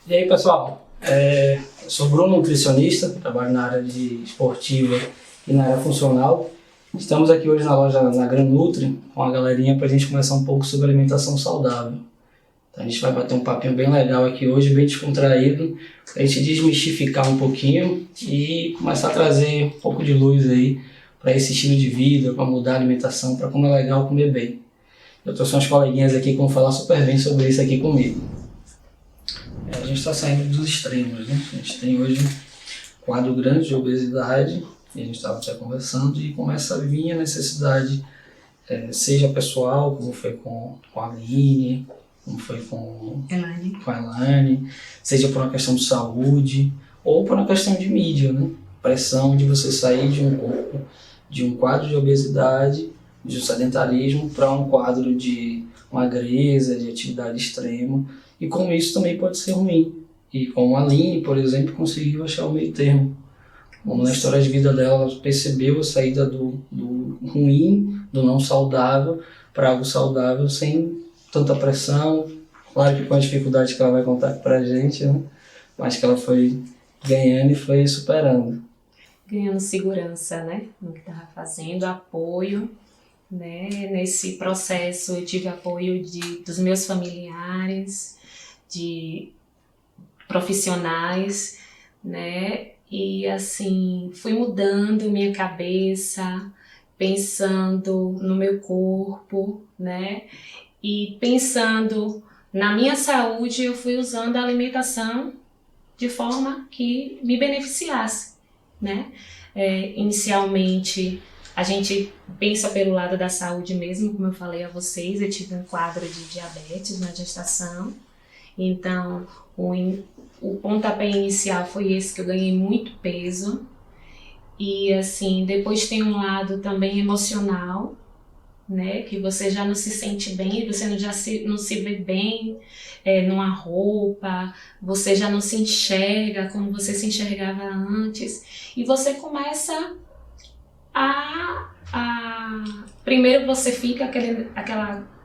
E aí, pessoal, eu sou Bruno, nutricionista, trabalho na área de esportiva e na área funcional. Estamos aqui hoje na loja na Gran Nutri com a galerinha para a gente conversar um pouco sobre alimentação saudável. Então, a gente vai bater um papinho bem legal aqui hoje, bem descontraído, para a gente desmistificar um pouquinho e começar a trazer um pouco de luz aí para esse estilo de vida, para mudar a alimentação, para como é legal comer bem. Eu trouxe umas coleguinhas aqui que vão falar super bem sobre isso aqui comigo. A gente está saindo dos extremos, né? A gente tem hoje um quadro grande de obesidade, e a gente estava até conversando, e começa a vir a necessidade, seja pessoal, como foi com a Aline, como foi com a Elane, seja por uma questão de saúde, ou por uma questão de mídia, né? Pressão de você sair de um corpo, de um quadro de obesidade, de um sedentarismo, para um quadro de magreza, de atividade extrema, e como isso também pode ser ruim. E como a Aline, por exemplo, conseguiu achar o meio termo. Como na história de vida dela, ela percebeu a saída do ruim, do não saudável, para algo saudável, sem tanta pressão. Claro que com a dificuldade que ela vai contar pra gente, né? Mas que ela foi ganhando e foi superando. Ganhando segurança, né? No que estava fazendo, apoio, né? Nesse processo eu tive apoio dos meus familiares, de profissionais, né? E assim, fui mudando minha cabeça, pensando no meu corpo, né? E pensando na minha saúde, eu fui usando a alimentação de forma que me beneficiasse, né? Inicialmente, a gente pensa pelo lado da saúde mesmo, como eu falei a vocês, eu tive um quadro de diabetes na gestação, então o pontapé inicial foi esse, que eu ganhei muito peso, e assim, depois tem um lado também emocional, né, que você já não se sente bem, você não se vê bem numa roupa, você já não se enxerga como você se enxergava antes, e você começa primeiro você fica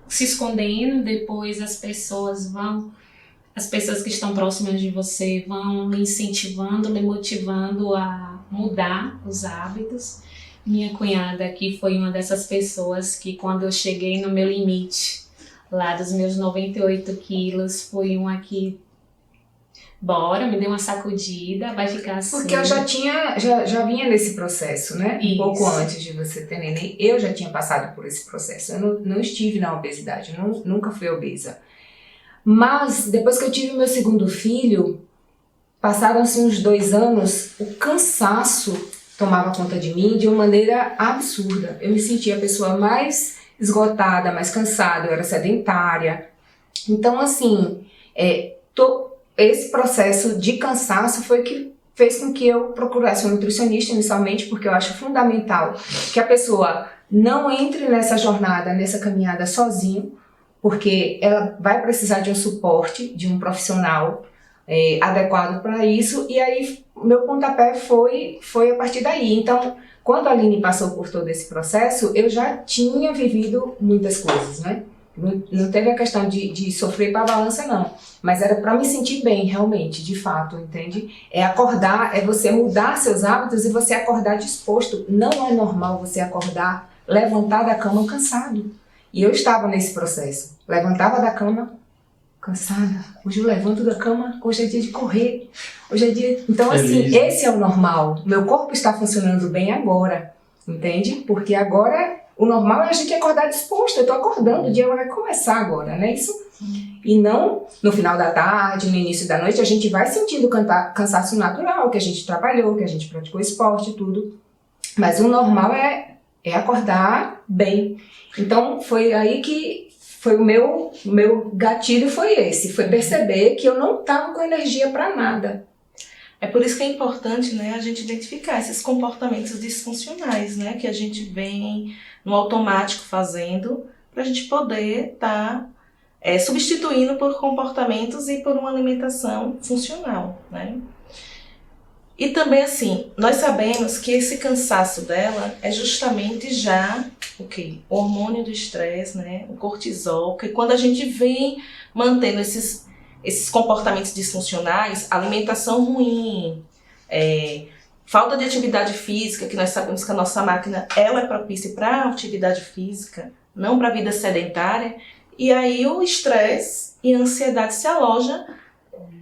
se escondendo, depois as pessoas que estão próximas de você vão lhe incentivando, lhe motivando a mudar os hábitos. Minha cunhada aqui foi uma dessas pessoas que, quando eu cheguei no meu limite, lá dos meus 98 quilos, foi uma que, bora, me deu uma sacudida, vai ficar assim. Porque eu já vinha nesse processo, né? Isso. Um pouco antes de você ter neném, eu já tinha passado por esse processo. Eu não estive na obesidade, nunca fui obesa. Mas, depois que eu tive meu segundo filho, passaram-se uns 2 anos, o cansaço tomava conta de mim de uma maneira absurda. Eu me sentia a pessoa mais esgotada, mais cansada, eu era sedentária. Então, assim, esse processo de cansaço foi que fez com que eu procurasse um nutricionista inicialmente, porque eu acho fundamental que a pessoa não entre nessa jornada, nessa caminhada sozinho, porque ela vai precisar de um suporte, de um profissional adequado para isso, e aí meu pontapé foi a partir daí. Então, quando a Aline passou por todo esse processo, eu já tinha vivido muitas coisas, né? Não teve a questão de sofrer para a balança, não. Mas era para me sentir bem, realmente, de fato, entende? Acordar, você mudar seus hábitos e você acordar disposto. Não é normal você acordar, levantar da cama cansado. E eu estava nesse processo. Levantava da cama cansada. Hoje eu levanto da cama, hoje é dia de correr. Hoje é dia... Então, assim, esse é o normal. Meu corpo está funcionando bem agora, entende? Porque agora o normal é a gente acordar disposto. Eu estou acordando, o dia vai começar agora, né? Isso. E não no final da tarde, no início da noite, a gente vai sentindo cansaço natural, que a gente trabalhou, que a gente praticou esporte e tudo. Mas o normal é acordar bem. Então, foi aí que foi o meu gatilho foi esse. Foi perceber que eu não estava com energia para nada. É por isso que é importante, né, a gente identificar esses comportamentos disfuncionais, né, que a gente vem no automático fazendo, para a gente poder estar substituindo por comportamentos e por uma alimentação funcional, né. E também, assim, nós sabemos que esse cansaço dela é justamente já o quê? O hormônio do estresse, né? O cortisol, porque quando a gente vem mantendo esses comportamentos disfuncionais, alimentação ruim, falta de atividade física, que nós sabemos que a nossa máquina ela é propícia para atividade física, não para a vida sedentária, e aí o estresse e a ansiedade se alojam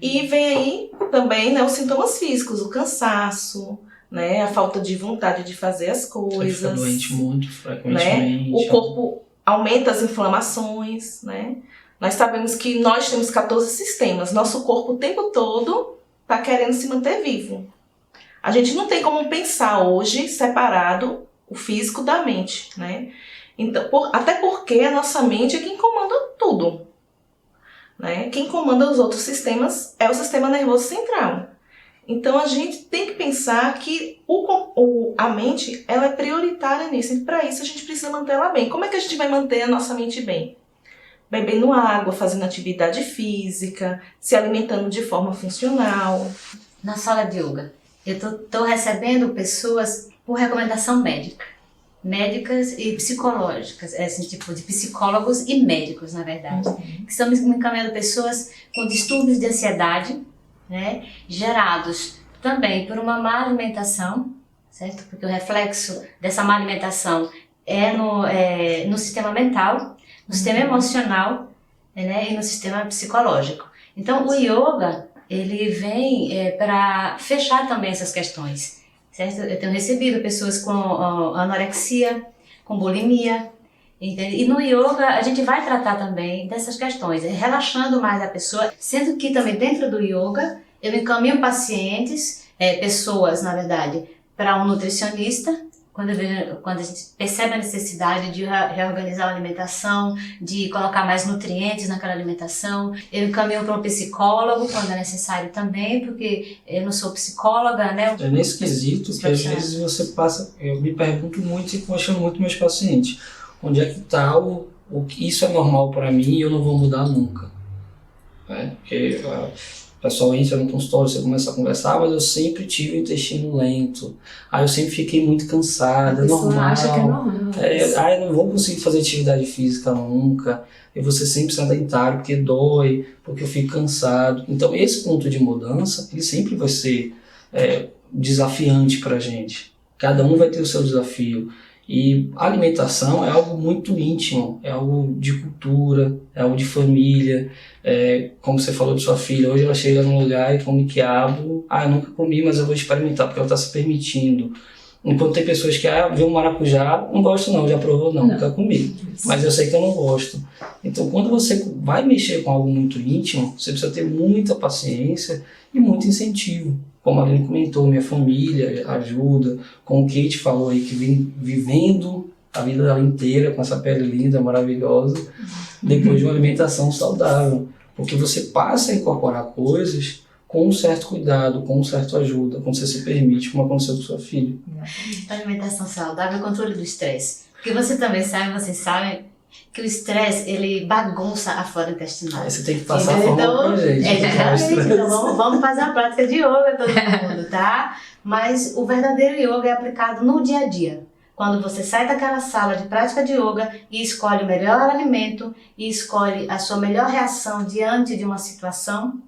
e vem aí também, né, os sintomas físicos, o cansaço, né, a falta de vontade de fazer as coisas. Fica doente muito frequentemente. Né? O corpo aumenta as inflamações, né? Nós sabemos que nós temos 14 sistemas, nosso corpo o tempo todo está querendo se manter vivo. A gente não tem como pensar hoje separado o físico da mente, né? Então, até porque a nossa mente é quem comanda tudo, né? Quem comanda os outros sistemas é o sistema nervoso central. Então a gente tem que pensar que a mente ela é prioritária nisso, e para isso a gente precisa manter ela bem. Como é que a gente vai manter a nossa mente bem? Bebendo água, fazendo atividade física, se alimentando de forma funcional. Na sala de yoga, eu tô recebendo pessoas por recomendação médica. Médicas e psicológicas, assim, tipo de psicólogos e médicos, na verdade. Que estão me encaminhando pessoas com distúrbios de ansiedade, né, gerados também por uma má alimentação, certo? Porque o reflexo dessa má alimentação é no sistema mental, no sistema emocional, né, e no sistema psicológico. Então, o yoga, ele vem para fechar também essas questões, certo? Eu tenho recebido pessoas com anorexia, com bulimia, entende? E no yoga a gente vai tratar também dessas questões, relaxando mais a pessoa, sendo que também dentro do yoga eu encaminho pacientes, pessoas na verdade, para um nutricionista, quando a gente percebe a necessidade de reorganizar a alimentação, de colocar mais nutrientes naquela alimentação. Eu encaminho para um psicólogo quando é necessário também, porque eu não sou psicóloga, né? É nesse quesito que às vezes você passa, eu me pergunto muito e questiono muito meus pacientes, onde é que está o que isso é normal para mim e eu não vou mudar nunca. Né? Porque o pessoal entra no consultório, você começa a conversar, mas eu sempre tive o intestino lento, eu sempre fiquei muito cansada, é normal. Acha que é normal. Eu não vou conseguir fazer atividade física nunca, eu vou ser sempre sedentário porque dói, porque eu fico cansado. Então esse ponto de mudança, ele sempre vai ser desafiante pra gente. Cada um vai ter o seu desafio. E a alimentação é algo muito íntimo, é algo de cultura, é algo de família. Como você falou de sua filha, hoje ela chega num lugar e come quiabo. Eu nunca comi, mas eu vou experimentar porque ela está se permitindo. Enquanto tem pessoas que vê um maracujá, não gosto não, já provou não, nunca comi. Mas eu sei que eu não gosto. Então quando você vai mexer com algo muito íntimo, você precisa ter muita paciência e muito incentivo. Como a Aline comentou, minha família ajuda, como o Kate falou aí, que vem vivendo a vida dela inteira com essa pele linda, maravilhosa, depois de uma alimentação saudável. Porque você passa a incorporar coisas com um certo cuidado, com um certo ajuda, quando você se permite, como aconteceu com sua filha. A alimentação saudável é o controle do estresse. Porque você também sabe, vocês sabem, que o estresse, ele bagunça a flora intestinal. Você tem que passar a forma pra gente. Exatamente. Então vamos fazer a prática de yoga todo mundo, tá? Mas o verdadeiro yoga é aplicado no dia a dia. Quando você sai daquela sala de prática de yoga e escolhe o melhor alimento e escolhe a sua melhor reação diante de uma situação,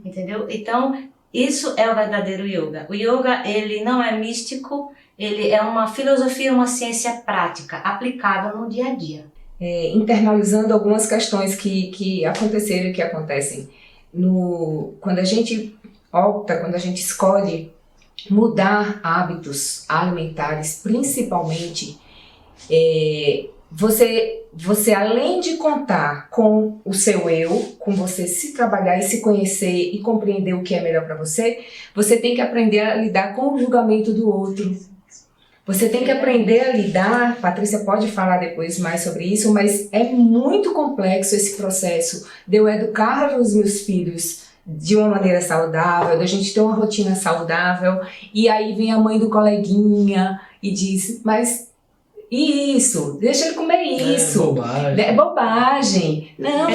entendeu? Então, isso é o verdadeiro yoga. O yoga, ele não é místico, ele é uma filosofia, uma ciência prática, aplicável no dia a dia. Internalizando algumas questões que aconteceram e que acontecem. Quando a gente opta, quando a gente escolhe mudar hábitos alimentares, principalmente, você além de contar com o seu eu, com você se trabalhar e se conhecer e compreender o que é melhor para você, você tem que aprender a lidar com o julgamento do outro. Você tem que aprender a lidar, Patrícia pode falar depois mais sobre isso, mas é muito complexo esse processo de eu educar os meus filhos de uma maneira saudável, da gente ter uma rotina saudável, e aí vem a mãe do coleguinha e diz, mas isso, deixa ele comer isso. É bobagem. Não,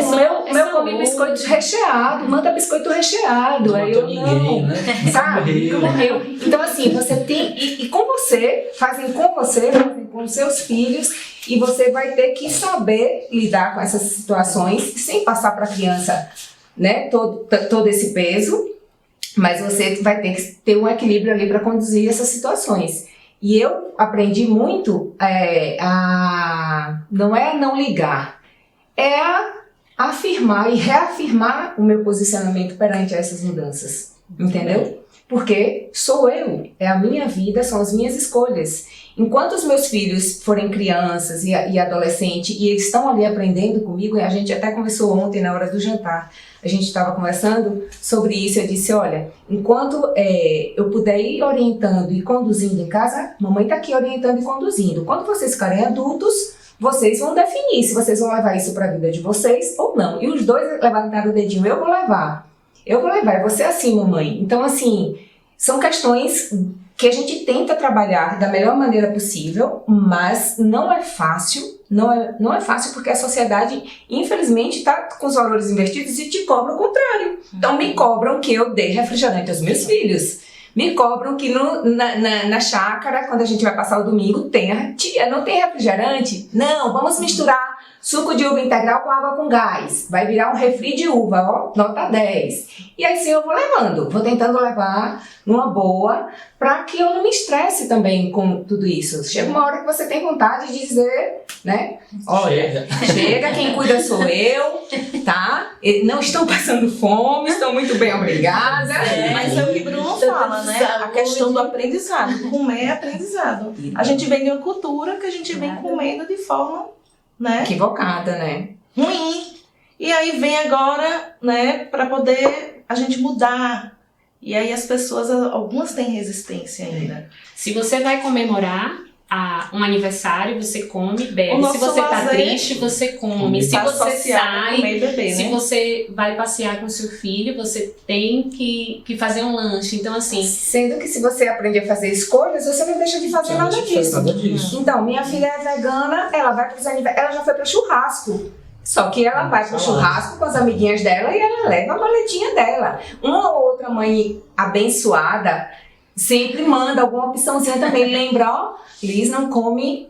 o meu come biscoito recheado, manda biscoito recheado. Aí eu ninguém, não, né? sabe? Morreu. Então assim, você tem, e com você, fazem com os seus filhos, e você vai ter que saber lidar com essas situações sem passar para a criança né, todo esse peso, mas você vai ter que ter um equilíbrio ali para conduzir essas situações. E eu aprendi muito não é não ligar, é afirmar e reafirmar o meu posicionamento perante essas mudanças, entendeu? Porque sou eu, é a minha vida, são as minhas escolhas. Enquanto os meus filhos forem crianças e adolescentes e eles estão ali aprendendo comigo, e a gente até conversou ontem na hora do jantar, a gente estava conversando sobre isso, eu disse, olha, enquanto eu puder ir orientando e conduzindo em casa, mamãe está aqui orientando e conduzindo. Quando vocês ficarem adultos, vocês vão definir se vocês vão levar isso para a vida de vocês ou não. E os dois levantaram o dedinho, eu vou levar, é você assim, mamãe. Então, assim, são questões que a gente tenta trabalhar da melhor maneira possível, mas não é fácil, não é fácil porque a sociedade, infelizmente, está com os valores invertidos e te cobra o contrário. Então, me cobram que eu dê refrigerante aos meus filhos. Me cobram que na chácara, quando a gente vai passar o domingo, tia, não tem refrigerante? Não, vamos misturar suco de uva integral com água com gás. Vai virar um refri de uva, ó, nota 10. E aí sim eu vou levando, vou tentando levar numa boa, para que eu não me estresse também com tudo isso. Chega uma hora que você tem vontade de dizer, né? Olha, chega, quem cuida sou eu, tá? Não estou passando fome, estou muito bem, obrigada. Mas é o que Bruno fala, né? A questão do aprendizado. Comer é aprendizado. A gente vem de uma cultura que a gente vem comendo de forma, né, equivocada, né? Ruim. E aí vem agora, né, para poder a gente mudar. E aí as pessoas, algumas têm resistência ainda. Se você vai comemorar um aniversário, você come, bebe. Se você tá lazer, triste, você come. Se você sai, comer e beber, se né? você vai passear com seu filho, você tem que fazer um lanche. Então, assim... Sendo que se você aprende a fazer escolhas, você não deixa de fazer nada disso. Então, minha filha é vegana, ela vai pros aniversários, ela já foi para churrasco. Só que ela vai pro churrasco com as amiguinhas dela e ela leva a maletinha dela. Uma ou outra mãe abençoada sempre manda alguma opçãozinha também. Lembra, ó, Liz não come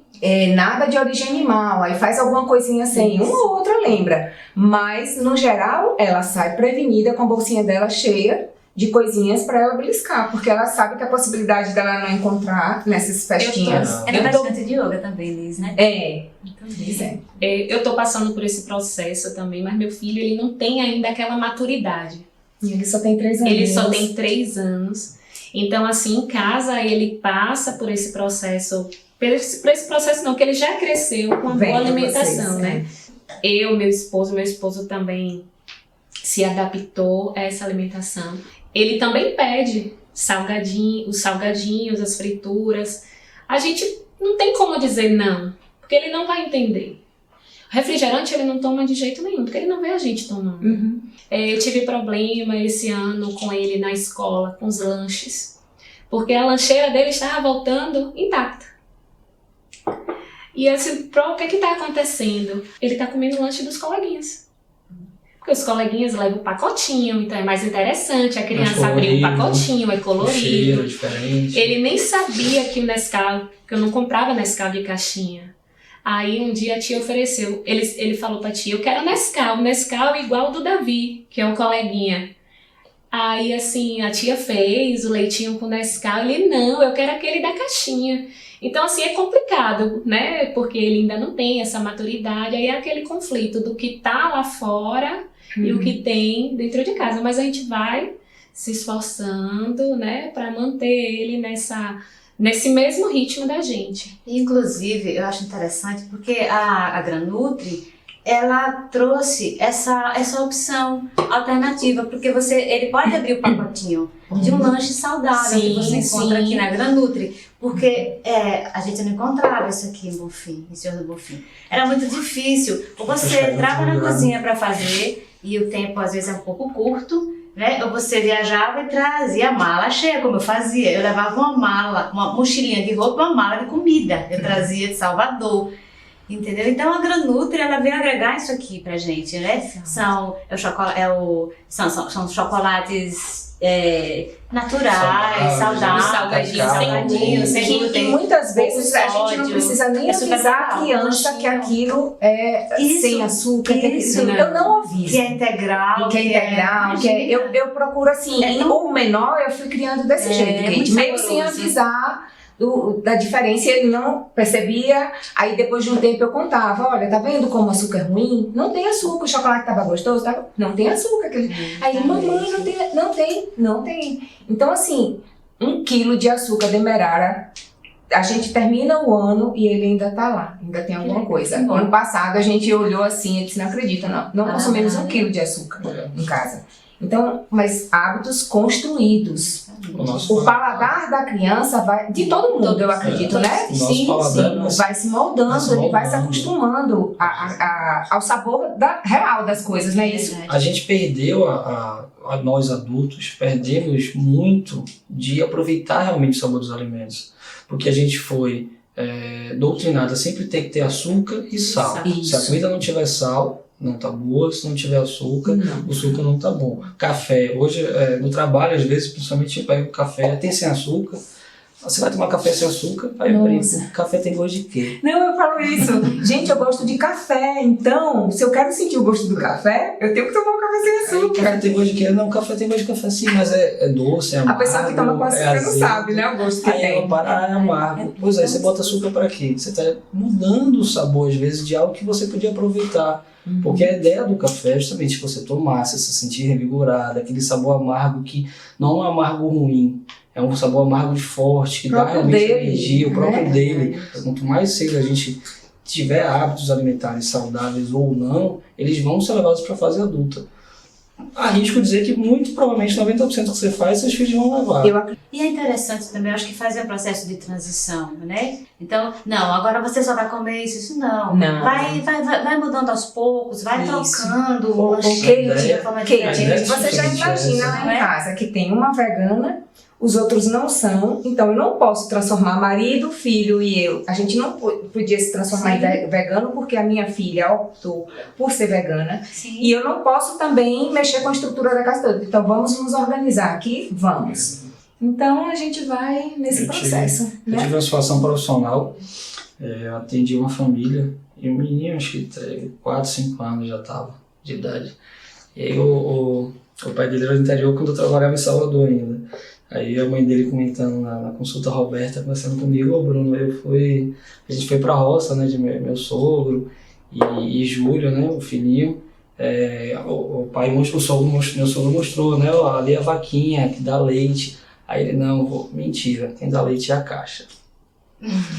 nada de origem animal. Aí faz alguma coisinha assim. Uma ou outra lembra. Mas, no geral, ela sai prevenida com a bolsinha dela cheia de coisinhas pra ela beliscar. Porque ela sabe que a possibilidade dela não encontrar nessas festinhas... Ela é praticante de yoga também, Liz, né? Eu tô passando por esse processo também, mas meu filho, ele não tem ainda aquela maturidade. E ele só tem 3 anos. Ele só tem 3 anos. Então, assim, em casa, ele passa por esse processo... Por esse processo não, que ele já cresceu com a boa alimentação, né? Meu esposo também se adaptou a essa alimentação. Ele também pede os salgadinhos, as frituras. A gente não tem como dizer não, porque ele não vai entender. Refrigerante ele não toma de jeito nenhum, porque ele não vê a gente tomando. Eu tive problema esse ano com ele na escola, com os lanches, porque a lancheira dele estava voltando intacta. E assim, o que está acontecendo? Ele está comendo o lanche dos coleguinhas. Porque os coleguinhas levam o pacotinho, então é mais interessante. A criança abriu o pacotinho, é colorido. Cheiro diferente. Ele nem sabia que o Nescau, que eu não comprava Nescau de caixinha. Aí um dia a tia ofereceu, ele falou pra tia, eu quero Nescau igual do Davi, que é um coleguinha. Aí assim, a tia fez o leitinho com Nescau, ele não, eu quero aquele da caixinha. Então assim, é complicado, né, porque ele ainda não tem essa maturidade, aí é aquele conflito do que tá lá fora e o que tem dentro de casa. Mas a gente vai se esforçando, né, pra manter ele nesse mesmo ritmo da gente. Inclusive, eu acho interessante porque a Granutri, ela trouxe essa opção alternativa, porque ele pode abrir o pacotinho de um lanche saudável que você encontra aqui na Granutri, porque a gente não encontrava isso aqui em Bonfim, em Senhor do Bonfim. Era muito difícil, você entrava na cozinha para fazer e o tempo às vezes é um pouco curto, né? Ou você viajava e trazia a mala cheia, como eu fazia. Eu levava uma mochilinha de roupa, uma mala de comida. Eu trazia de Salvador, entendeu? Então a Granutri, ela veio agregar isso aqui pra gente, né? São chocolates naturais, saudáveis, salgadinho, sem que glúten, muitas vezes a gente não sódio. precisa nem É super avisar a legal. criança que aquilo é Isso, sem açúcar, isso, eu não aviso. que é integral, Que é integral, que é, eu procuro assim, o menor eu fui criando desse jeito, muito Kate, meio sem saboroso. avisar da diferença, ele não percebia, aí depois de um tempo eu contava, olha, tá vendo como o açúcar é ruim? Não tem açúcar, o chocolate tava gostoso, não tem açúcar. Aí, mamãe, não tem. Então assim, 1 quilo de açúcar demerara, a gente termina o ano e ele ainda tá lá, ainda tem alguma coisa. bom. Ano passado a gente olhou assim e disse, não acredita, não consumimos 1 quilo de açúcar em casa. Então, mas hábitos construídos. O paladar da criança vai, de todo mundo, eu acredito, né? O nosso paladar Vai se moldando, ele vai se acostumando ao sabor real das coisas, não é isso? A gente perdeu, nós adultos, perdemos muito de aproveitar realmente o sabor dos alimentos. Porque a gente foi doutrinado a sempre ter que ter açúcar e sal. Isso. Se a comida não tiver sal, não tá boa. Se não tiver açúcar, o açúcar não tá bom. Café, hoje no trabalho, às vezes, principalmente pega o café, tem sem açúcar. Você vai tomar café sem açúcar, aí eu brinco, café tem gosto de quê? Não, eu falo isso. Gente, eu gosto de café, então, se eu quero sentir o gosto do café, eu tenho que tomar um café sem açúcar. Café tem gosto de quê? Não, café tem gosto de café sim, mas é doce, é A amargo. pessoa que toma com açúcar não sabe, né, o gosto que Aí ela tem. para, é amargo. Pois é, você bota açúcar para quê? Você está mudando o sabor, às vezes, de algo que você podia aproveitar. Porque a ideia do café é justamente você tomar, você se sentir revigorado, aquele sabor amargo que não é um amargo ruim, é um sabor amargo de forte, que dá realmente energia, o próprio dele. Quanto mais cedo a gente tiver hábitos alimentares saudáveis ou não, eles vão ser levados para a fase adulta. Arrisco dizer que muito provavelmente 90% do que você faz, seus filhos vão levar. E é interessante também, eu acho que fazer um processo de transição, né? Então, não, agora você só vai comer isso não. Não. Vai mudando aos poucos, vai Isso. trocando o Kate, lanchinho de forma Kate, diferente. você já imagina lá em casa que tem uma vegana, os outros não são, então eu não posso transformar marido, filho e eu. A gente não podia se transformar em vegano porque a minha filha optou por ser vegana. Sim. E eu não posso também mexer com a estrutura da casa toda. Então vamos nos organizar aqui? Vamos. Então a gente vai nesse processo. Eu tive uma situação profissional, eu atendi uma família e um menino, acho que 4, 5 anos já estava de idade. E aí o pai dele era do interior quando eu trabalhava em Salvador ainda. Aí a mãe dele comentando na consulta, a Roberta, conversando comigo, Bruno, a gente foi pra roça, né, de meu sogro e Júlio, né, o filhinho, o pai mostrou, meu sogro mostrou, né, ali a vaquinha que dá leite. Aí ele, mentira, quem dá leite é a caixa.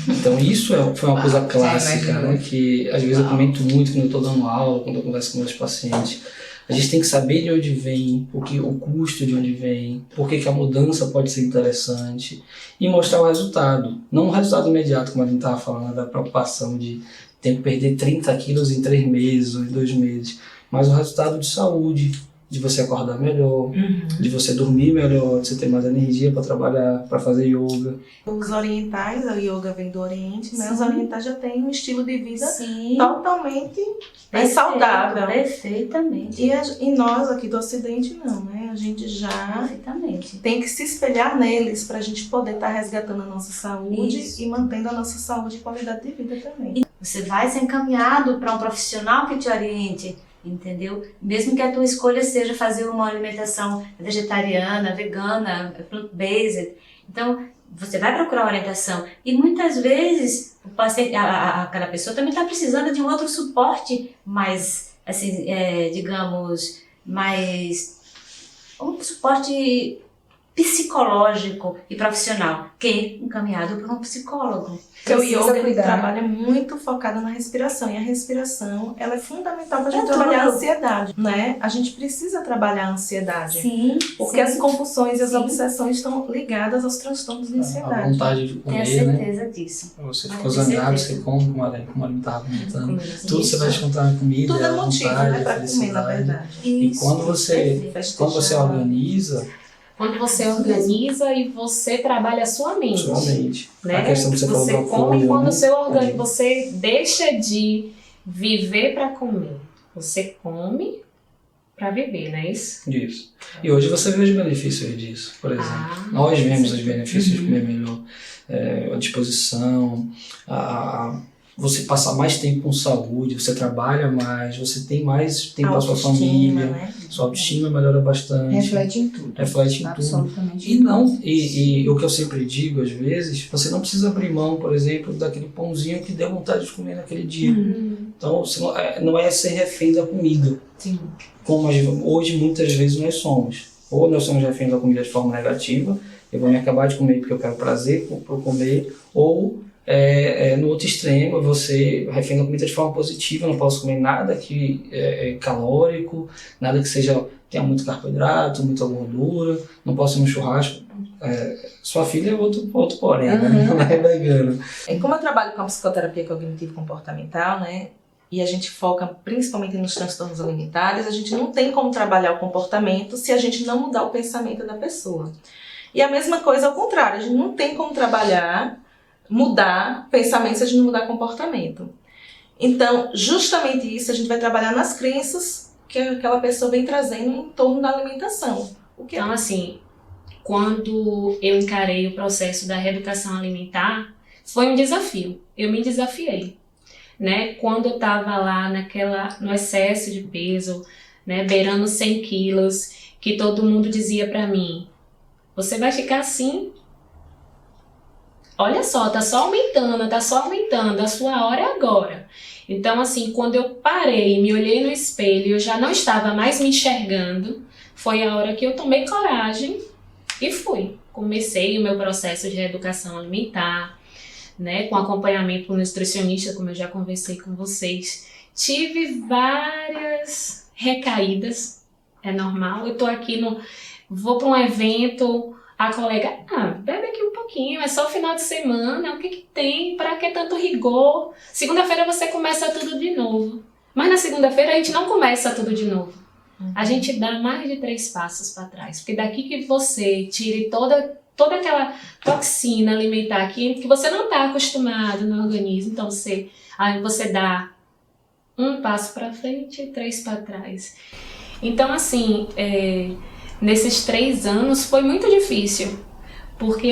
Então isso foi uma coisa clássica, né, que às vezes eu comento muito quando eu estou dando aula, quando eu converso com meus pacientes. A gente tem que saber de onde vem, o custo de onde vem, por que a mudança pode ser interessante e mostrar o resultado. Não o resultado imediato, como a gente estava falando, da preocupação de ter que perder 30 quilos em 3 meses ou em 2 meses, mas o resultado de saúde, de você acordar melhor, de você dormir melhor, de você ter mais energia para trabalhar, para fazer yoga. Os orientais, a yoga vem do Oriente, né? Os orientais já têm um estilo de vida Sim. totalmente saudável. Perfeitamente. E nós aqui do Ocidente não, né? A gente já Perfeitamente. tem que se espelhar neles para a gente poder estar resgatando a nossa saúde Isso. e mantendo a nossa saúde e qualidade de vida também. Você vai ser encaminhado para um profissional que te oriente, entendeu? Mesmo que a tua escolha seja fazer uma alimentação vegetariana, vegana, plant-based. Então, você vai procurar orientação. E muitas vezes, o paciente, aquela pessoa também está precisando de um outro suporte mais, assim, digamos, mais... um suporte psicológico e profissional, que é encaminhado por um psicólogo. Porque o Precisa yoga ele cuidar. trabalha muito focado na respiração. E a respiração ela é fundamental para a gente Pra trabalhar a tudo. ansiedade, né? A gente precisa trabalhar a ansiedade. Sim, Porque as compulsões e as Sim. obsessões estão ligadas aos transtornos de A ansiedade. vontade de tenho comer, né? certeza disso. Você Ah, ficou tenho zangado, certeza. você come, como a Aline estava comentando. Tudo Isso. você vai descontar na comida, Tudo é a motivo, vontade, né? a Para comer, na felicidade. verdade. E Isso, quando você Festejar. organiza, Quando você organiza e você trabalha a sua mente. sua mente, Né? a questão que você falou do Você come apoio, quando né? o seu organismo, você deixa de viver para comer. Você come para viver, não é isso? Isso. E hoje você vê os benefícios disso, por exemplo. Nós vemos os benefícios de comer melhor. A disposição, você passar mais tempo com saúde, você trabalha mais, você tem mais tempo com a sua família, né? sua autoestima melhora bastante. Reflete em tudo. Reflete em tudo. Absolutamente. E não, e o que eu sempre digo, às vezes, você não precisa abrir mão, por exemplo, daquele pãozinho que deu vontade de comer naquele dia. Então, você não é ser refém da comida. Sim. Como hoje muitas vezes nós somos. Ou nós somos reféns da comida de forma negativa, eu vou me acabar de comer porque eu quero prazer por comer, ou no outro extremo, você refém da comida de forma positiva, eu não posso comer nada que é calórico, nada que tenha muito carboidrato, muita gordura, não posso ir no churrasco. Sua filha é outro porém, né? Ela é vegana. Como eu trabalho com a psicoterapia cognitivo-comportamental, né? E a gente foca principalmente nos transtornos alimentares, a gente não tem como trabalhar o comportamento se a gente não mudar o pensamento da pessoa. E a mesma coisa ao contrário, a gente não tem como mudar pensamento se a gente não mudar comportamento. Então, justamente isso, a gente vai trabalhar nas crenças que aquela pessoa vem trazendo em torno da alimentação. Então, assim, quando eu encarei o processo da reeducação alimentar, foi um desafio. Eu me desafiei. Né? Quando eu estava lá no excesso de peso, né, beirando 100 quilos, que todo mundo dizia para mim, você vai ficar assim? Olha só, tá só aumentando, a sua hora é agora. Então, assim, quando eu parei, me olhei no espelho, eu já não estava mais me enxergando, foi a hora que eu tomei coragem e fui. Comecei o meu processo de reeducação alimentar, né, com acompanhamento com nutricionista, como eu já conversei com vocês. Tive várias recaídas, é normal. Eu tô aqui, vou para um evento, a colega, bebe aqui um pouquinho, é só final de semana, o que tem? Para que tanto rigor? Segunda-feira você começa tudo de novo. Mas na segunda-feira a gente não começa tudo de novo. A gente dá mais de 3 passos para trás, porque daqui que você tire toda aquela toxina alimentar que você não está acostumado no organismo, então você dá 1 passo para frente e 3 para trás. Então, assim, nesses 3 anos foi muito difícil, porque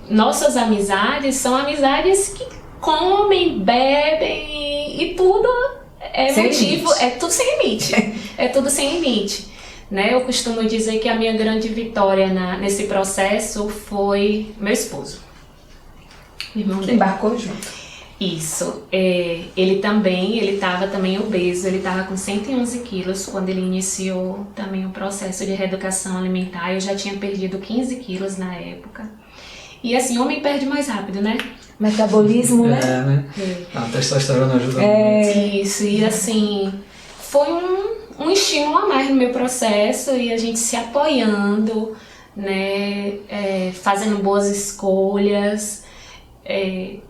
nossas amizades são amizades que comem, bebem e tudo é sem motivo, limite. é tudo sem limite, é tudo sem limite. Né? Eu costumo dizer que a minha grande vitória nesse processo foi meu esposo. Irmão Que dele. embarcou junto. Isso. Ele estava também obeso, ele estava com 111 quilos quando ele iniciou também o processo de reeducação alimentar. Eu já tinha perdido 15 quilos na época. E assim, homem perde mais rápido, né? Metabolismo, né? Né? A testosterona ajuda muito. Isso, e assim, foi um estímulo a mais no meu processo e a gente se apoiando, né, fazendo boas escolhas.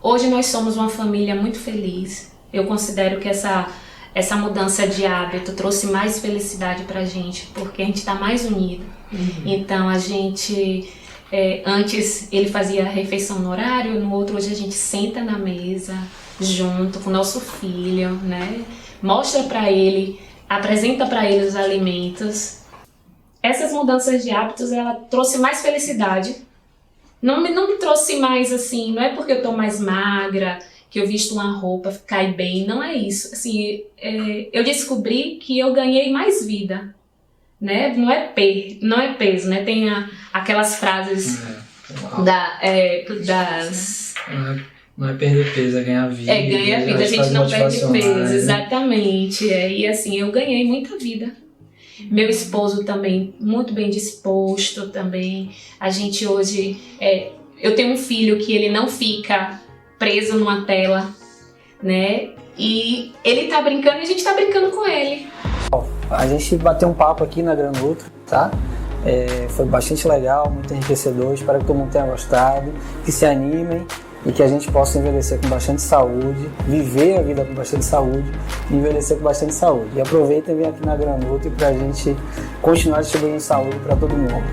Hoje nós somos uma família muito feliz. Eu considero que essa mudança de hábito trouxe mais felicidade pra gente, porque a gente tá mais unido. Então a gente, antes ele fazia a refeição no horário, no outro hoje a gente senta na mesa junto com o nosso filho, né, mostra pra ele, apresenta para ele os alimentos. Essas mudanças de hábitos, ela trouxe mais felicidade. Não me trouxe mais assim, não é porque eu tô mais magra, que eu visto uma roupa, cai bem, não é isso. Assim, eu descobri que eu ganhei mais vida, né? Não é peso, né? Tem aquelas frases das... Não é perder peso, é ganhar vida. Ganhar vida, a gente não perde peso, exatamente. E assim, eu ganhei muita vida. Meu esposo também, muito bem disposto também. A gente hoje, eu tenho um filho que ele não fica preso numa tela, né? E ele tá brincando e a gente tá brincando com ele. A gente bateu um papo aqui na GranNutri, tá? Foi bastante legal, muito enriquecedor. Espero que todo mundo tenha gostado, que se animem e que a gente possa envelhecer com bastante saúde, viver a vida com bastante saúde e envelhecer com bastante saúde. E aproveitem e vem aqui na GranNutri para a gente continuar distribuindo saúde para todo mundo.